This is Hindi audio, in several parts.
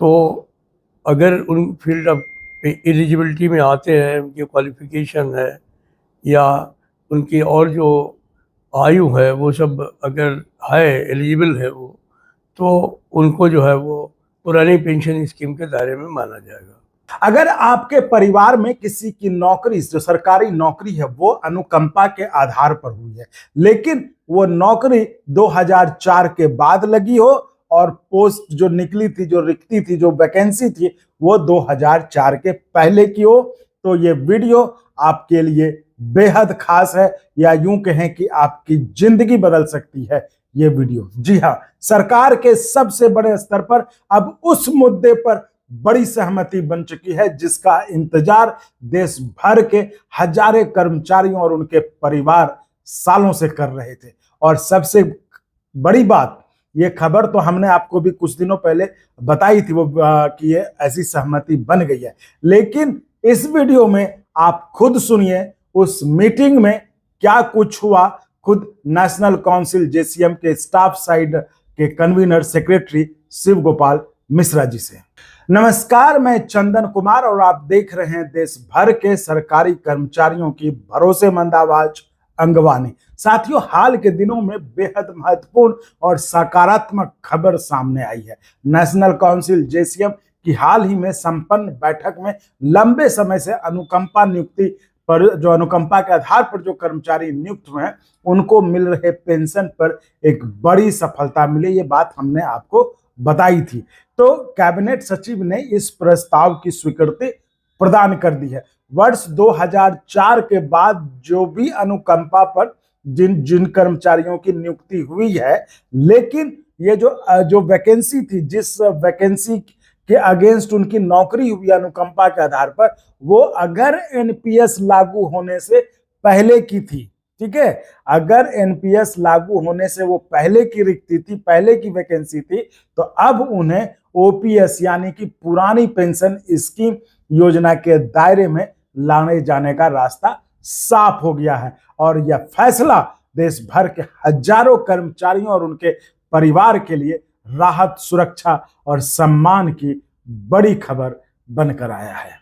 तो अगर उन फील्ड ऑफ एलिजिबिलिटी में आते हैं, उनकी क्वालिफिकेशन है या उनकी और जो आयु है वो सब अगर है, एलिजिबल है वो, तो उनको जो है वो पुरानी पेंशन स्कीम के दायरे में माना जाएगा। अगर आपके परिवार में किसी की नौकरी, जो सरकारी नौकरी है, वो अनुकंपा के आधार पर हुई है, लेकिन वो नौकरी 2004 के बाद लगी हो और पोस्ट जो निकली थी, जो रिक्ति थी, जो वैकेंसी थी, वो 2004 के पहले की हो, तो ये वीडियो आपके लिए बेहद खास है, या यूं कहें कि आपकी जिंदगी बदल सकती है ये वीडियो। जी हां, सरकार के सबसे बड़े स्तर पर अब उस मुद्दे पर बड़ी सहमति बन चुकी है जिसका इंतजार देश भर के हजारों कर्मचारियों और उनके परिवार सालों से कर रहे थे। और सबसे बड़ी बात, ये खबर तो हमने आपको भी कुछ दिनों पहले बताई थी, वो कि ये ऐसी सहमति बन गई है, लेकिन इस वीडियो में आप खुद सुनिए उस मीटिंग में क्या कुछ हुआ, खुद नेशनल काउंसिल जेसीएम के स्टाफ साइड के कन्वीनर सेक्रेटरी शिव गोपाल मिश्रा जी से। नमस्कार, मैं चंदन कुमार और आप देख रहे हैं देश भर के सरकारी कर्मचारियों की भरोसेमंद आवाज अंगवानी। साथियों, हाल के दिनों में बेहद महत्वपूर्ण और सकारात्मक खबर सामने आई है। नेशनल काउंसिल जेसीएम की हाल ही में संपन्न बैठक में लंबे समय से अनुकंपा नियुक्ति पर, जो अनुकंपा के आधार पर जो कर्मचारी नियुक्त हुए हैं, उनको मिल रहे पेंशन पर एक बड़ी सफलता मिली। ये बात हमने आपको बताई थी। तो कैबिनेट सचिव ने इस प्रस्ताव की स्वीकृति प्रदान कर दी है। वर्ष 2004 के बाद जो भी अनुकंपा पर जिन कर्मचारियों की नियुक्ति हुई है, लेकिन ये जो वैकेंसी थी, जिस वैकेंसी के अगेंस्ट उनकी नौकरी हुई अनुकंपा के आधार पर, वो अगर एनपीएस लागू होने से पहले की थी, ठीक है, अगर एनपीएस लागू होने से वो पहले की रिक्ति थी, पहले की वैकेंसी थी, तो अब उन्हें ओपीएस यानी कि पुरानी पेंशन स्कीम योजना के दायरे में लाने जाने का रास्ता साफ हो गया है। और यह फैसला देश भर के हजारों कर्मचारियों और उनके परिवार के लिए राहत, सुरक्षा और सम्मान की बड़ी खबर बनकर आया है।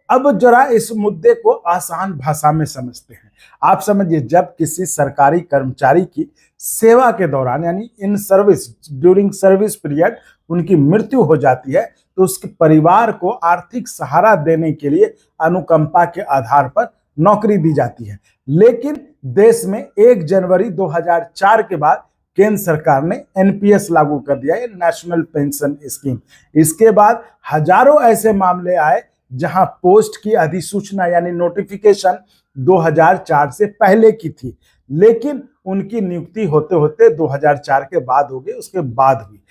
अब जरा इस मुद्दे को आसान भाषा में समझते हैं। आप समझिए, जब किसी सरकारी कर्मचारी की सेवा के दौरान, यानी in service, during service period, उनकी मृत्यु हो जाती है, तो उसके परिवार को आर्थिक सहारा देने के लिए अनुकंपा के आधार पर नौकरी दी जाती है। लेकिन देश में 1 जनवरी 2004 के बाद केंद्र सरकार ने एनपीएस लागू कर दिया है, नेशनल पेंशन स्कीम। इसके बाद हजारों ऐसे मामले आए जहां पोस्ट की अधिसूचना यानी नोटिफिकेशन 2004 से पहले की थी, लेकिन उनकी नियुक्ति होते होते 2004 के बाद हो गई, उसके बाद हुई।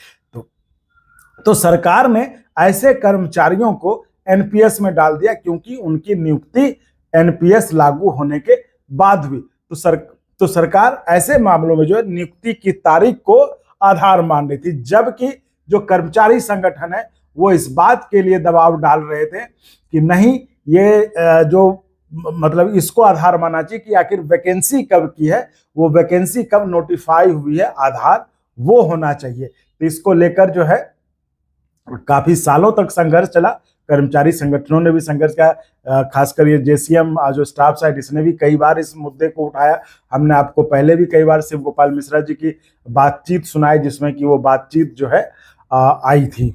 तो सरकार ने ऐसे कर्मचारियों को एनपीएस में डाल दिया, क्योंकि उनकी नियुक्ति एनपीएस लागू होने के बाद हुई। तो सरकार ऐसे मामलों में जो है नियुक्ति की तारीख को आधार मान रही थी, जबकि जो कर्मचारी संगठन है वो इस बात के लिए दबाव डाल रहे थे कि नहीं, ये जो मतलब इसको आधार मानना चाहिए कि आखिर वैकेंसी कब की है, वो वैकेंसी कब नोटिफाई हुई है, आधार वो होना चाहिए। तो इसको लेकर जो है काफी सालों तक संघर्ष चला। कर्मचारी संगठनों ने भी संघर्ष किया, खासकर ये जेसीएम जो स्टाफ साइड, इसने भी कई बार इस मुद्दे को उठाया। हमने आपको पहले भी कई बार शिव गोपाल मिश्रा जी की बातचीत सुनाई, जिसमें कि वो बातचीत जो है आई थी।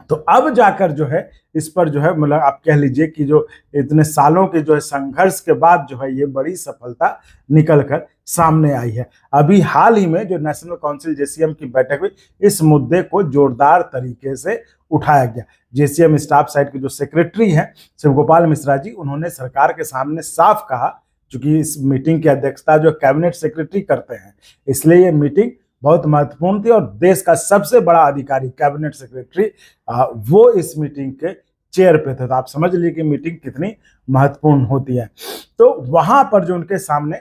तो अब जाकर जो है इस पर जो है, मतलब आप कह लीजिए कि जो इतने सालों के जो है संघर्ष के बाद जो है ये बड़ी सफलता निकल कर सामने आई है। अभी हाल ही में जो नेशनल काउंसिल जेसीएम की बैठक हुई, इस मुद्दे को जोरदार तरीके से उठाया गया। जेसीएम स्टाफ साइड के जो सेक्रेटरी हैं शिव गोपाल मिश्रा जी, उन्होंने सरकार के सामने साफ कहा, चूंकि इस मीटिंग की अध्यक्षता जो कैबिनेट सेक्रेटरी करते हैं, इसलिए ये मीटिंग बहुत महत्वपूर्ण थी और देश का सबसे बड़ा अधिकारी कैबिनेट सेक्रेटरी वो इस मीटिंग के चेयर पे थे। तो आप समझ लीजिए कि मीटिंग कितनी महत्वपूर्ण होती है। तो वहां पर जो उनके सामने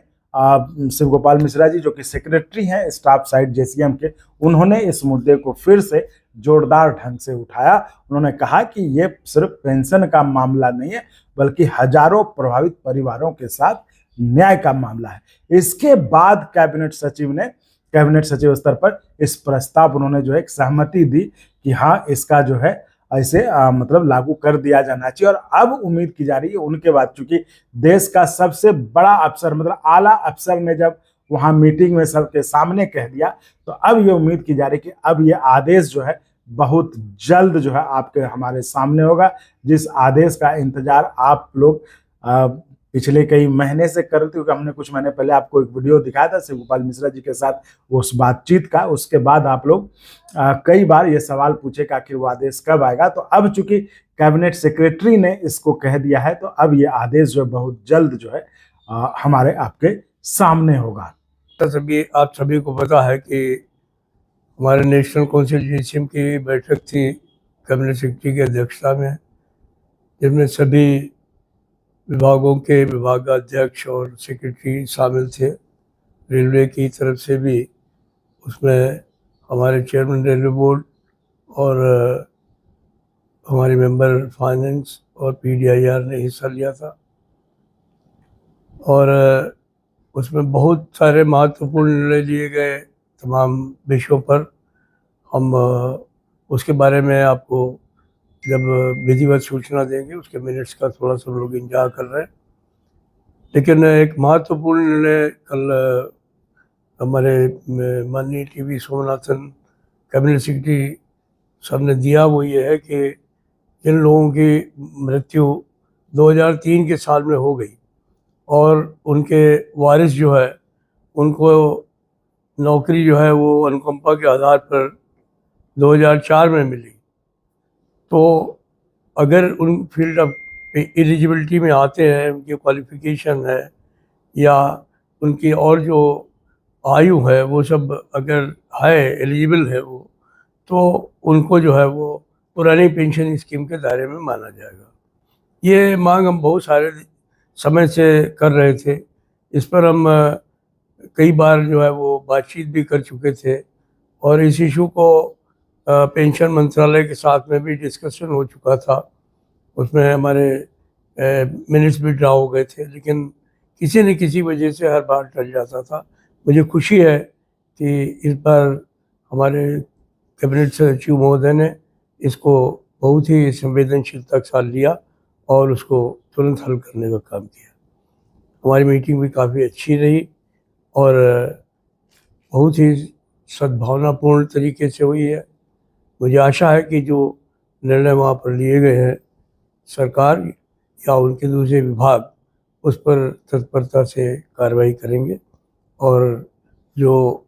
शिव गोपाल मिश्रा जी, जो कि सेक्रेटरी हैं स्टाफ साइड जेसीएम के, उन्होंने इस मुद्दे को फिर से जोरदार ढंग से उठाया। उन्होंने कहा कि ये सिर्फ पेंशन का मामला नहीं है, बल्कि हजारों प्रभावित परिवारों के साथ न्याय का मामला है। इसके बाद कैबिनेट सचिव ने कैबिनेट सचिव स्तर पर इस प्रस्ताव उन्होंने जो है एक सहमति दी कि हाँ इसका जो है ऐसे मतलब लागू कर दिया जाना चाहिए। और अब उम्मीद की जा रही है उनके बाद, चूंकि देश का सबसे बड़ा अफसर मतलब आला अफसर ने जब वहां मीटिंग में सबके सामने कह दिया, तो अब ये उम्मीद की जा रही है कि अब ये आदेश जो है बहुत जल्द जो है आपके हमारे सामने होगा, जिस आदेश का इंतजार आप लोग पिछले कई महीने से कर रहे थे। क्योंकि हमने कुछ महीने पहले आपको एक वीडियो दिखाया था शिव गोपाल मिश्रा जी के साथ उस बातचीत का, उसके बाद आप लोग कई बार ये सवाल पूछे कि आखिर वो आदेश कब आएगा। तो अब चूंकि कैबिनेट सेक्रेटरी ने इसको कह दिया है, तो अब ये आदेश जो है बहुत जल्द जो है हमारे आपके सामने होगा। सभी आप सभी को पता है कि हमारे नेशनल काउंसिल जीसीएम की बैठक थी कैबिनेट सेक्रेटरी की अध्यक्षता में, जिसमें सभी विभागों के विभागाध्यक्ष और सेक्रेटरी शामिल थे। रेलवे की तरफ से भी उसमें हमारे चेयरमैन रेलवे बोर्ड और हमारे मेंबर फाइनेंस और पीडीआईआर ने हिस्सा लिया था। और उसमें बहुत सारे महत्वपूर्ण निर्णय लिए गए तमाम विषयों पर। हम उसके बारे में आपको जब विधिवत सूचना देंगे उसके मिनट्स का थोड़ा सा लोग इंतजार कर रहे हैं। लेकिन एक महत्वपूर्ण निर्णय कल हमारे माननीय टीवी सोमनाथन कैबिनेट सेक्रेटरी साहब ने दिया, वो ये है कि जिन लोगों की मृत्यु 2003 के साल में हो गई और उनके वारिस जो है उनको नौकरी जो है वो अनुकंपा के आधार पर 2004 में मिली, तो अगर उन फील्ड ऑफ एलिजिबिलिटी में आते हैं, उनकी क्वालिफिकेशन है या उनकी और जो आयु है वो सब अगर है एलिजिबल है वो, तो उनको जो है वो पुरानी पेंशन स्कीम के दायरे में माना जाएगा। ये मांग हम बहुत सारे समय से कर रहे थे। इस पर हम कई बार जो है वो बातचीत भी कर चुके थे और इस इशू को पेंशन मंत्रालय के साथ में भी डिस्कशन हो चुका था। उसमें हमारे मिनट्स भी ड्रा हो गए थे, लेकिन किसी न किसी वजह से हर बार टल जाता था। मुझे खुशी है कि इस बार हमारे कैबिनेट सचिव महोदय ने इसको बहुत ही संवेदनशीलता के साथ लिया और उसको तुरंत हल करने का काम किया। हमारी मीटिंग भी काफ़ी अच्छी रही और बहुत ही सद्भावनापूर्ण तरीके से हुई है। मुझे आशा है कि जो निर्णय वहाँ पर लिए गए हैं, सरकार या उनके दूसरे विभाग उस पर तत्परता से कार्रवाई करेंगे और जो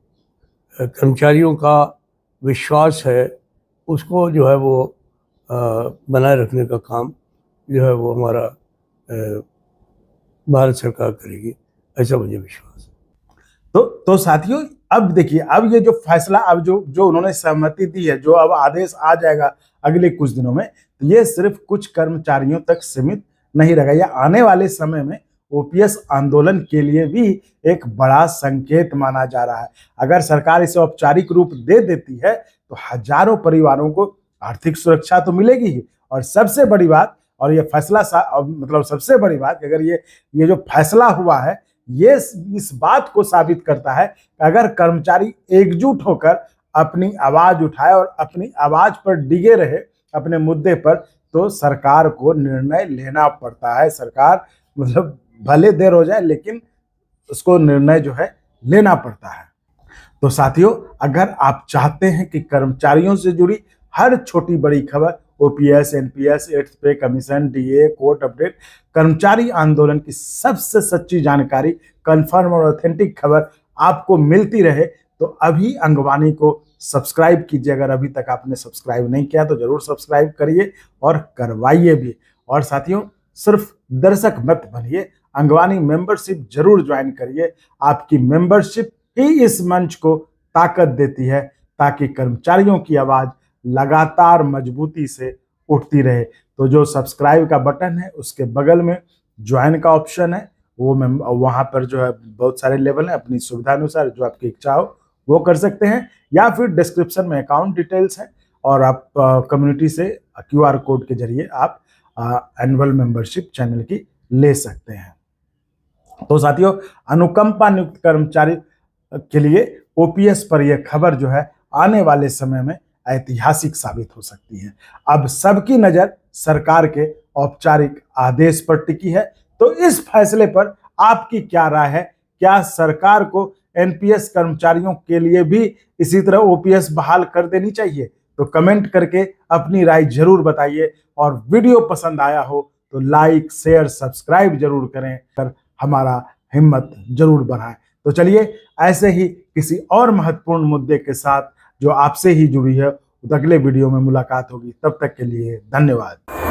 कर्मचारियों का विश्वास है उसको जो है वो बनाए रखने का काम जो है वो हमारा भारत सरकार करेगी, ऐसा मुझे विश्वास है। तो साथियों, अब देखिए, अब ये जो फैसला अब जो उन्होंने सहमति दी है, जो अब आदेश आ जाएगा अगले कुछ दिनों में, तो ये सिर्फ कुछ कर्मचारियों तक सीमित नहीं रहेगा। ये आने वाले समय में ओपीएस आंदोलन के लिए भी एक बड़ा संकेत माना जा रहा है। अगर सरकार इसे औपचारिक रूप दे देती है तो हजारों परिवारों को आर्थिक सुरक्षा तो मिलेगी ही, और सबसे बड़ी बात, और ये फैसला मतलब सबसे बड़ी बात, अगर ये जो फैसला हुआ है ये इस बात को साबित करता है कि अगर कर्मचारी एकजुट होकर अपनी आवाज उठाए और अपनी आवाज पर डिगे रहे अपने मुद्दे पर, तो सरकार को निर्णय लेना पड़ता है। सरकार मतलब भले देर हो जाए लेकिन उसको निर्णय जो है लेना पड़ता है। तो साथियों, अगर आप चाहते हैं कि कर्मचारियों से जुड़ी हर छोटी बड़ी खबर, ओपीएस, एनपीएस, 8th पे कमीशन, डीए, कोर्ट अपडेट, कर्मचारी आंदोलन की सबसे सच्ची जानकारी, कंफर्म और ऑथेंटिक खबर आपको मिलती रहे, तो अभी अंगवानी को सब्सक्राइब कीजिए। अगर अभी तक आपने सब्सक्राइब नहीं किया तो जरूर सब्सक्राइब करिए और करवाइए भी। और साथियों, सिर्फ दर्शक मत बनिए, अंगवानी मेंबरशिप जरूर ज्वाइन करिए। आपकी मेंबरशिप ही इस मंच को ताकत देती है ताकि कर्मचारियों की आवाज लगातार मजबूती से उठती रहे। तो जो सब्सक्राइब का बटन है उसके बगल में ज्वाइन का ऑप्शन है, वो वहां पर जो है बहुत सारे लेवल है, अपनी सुविधा अनुसार जो आपकी इच्छा हो वो कर सकते हैं, या फिर डिस्क्रिप्शन में अकाउंट डिटेल्स है और आप कम्युनिटी से क्यूआर कोड के जरिए आप एनुअल मेंबरशिप चैनल की ले सकते हैं। तो साथियों, अनुकंपा नियुक्त कर्मचारी के लिए ओपीएस पर यह खबर जो है आने वाले समय में ऐतिहासिक साबित हो सकती है। अब सबकी नजर सरकार के औपचारिक आदेश पर टिकी है। तो इस फैसले पर आपकी क्या राय है? क्या सरकार को एनपीएस कर्मचारियों के लिए भी इसी तरह ओपीएस बहाल कर देनी चाहिए? तो कमेंट करके अपनी राय जरूर बताइए, और वीडियो पसंद आया हो तो लाइक, शेयर, सब्सक्राइब जरूर करें, कर हमारा हिम्मत जरूर बढ़ाएं। तो चलिए, ऐसे ही किसी और महत्वपूर्ण मुद्दे के साथ जो आपसे ही जुड़ी है, तो अगले वीडियो में मुलाकात होगी। तब तक के लिए धन्यवाद।